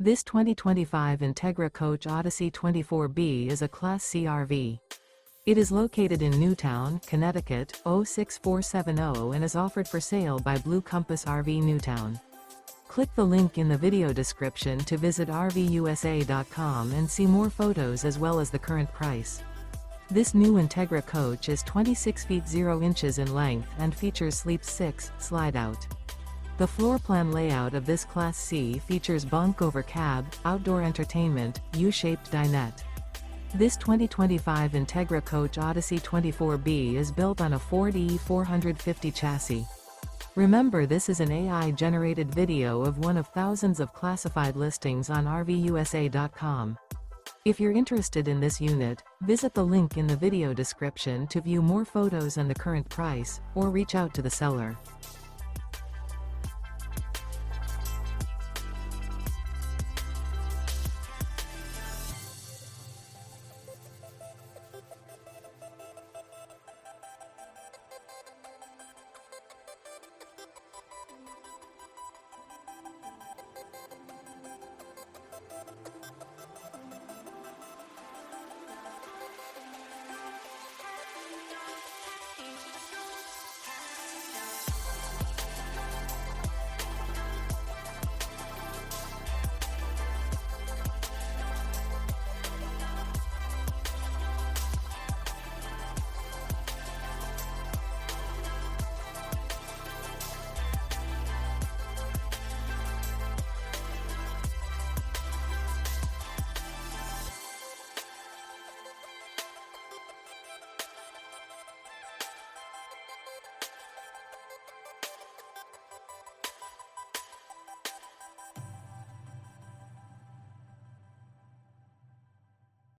This 2025 Entegra Coach Odyssey 24B is a Class C RV. It is located in Newtown, Connecticut, 06470 and is offered for sale by Blue Compass RV Newtown. Click the link in the video description to visit RVUSA.com and see more photos as well as the current price. This new Entegra coach is 26 feet 0 inches in length and features Sleep 6 Slideout. The floor plan layout of this Class C features bunk over cab, outdoor entertainment, U-shaped dinette. This 2025 Entegra Coach Odyssey 24B is built on a Ford E450 chassis. Remember, this is an AI-generated video of one of thousands of classified listings on RVUSA.com. If you're interested in this unit, visit the link in the video description to view more photos and the current price, or reach out to the seller.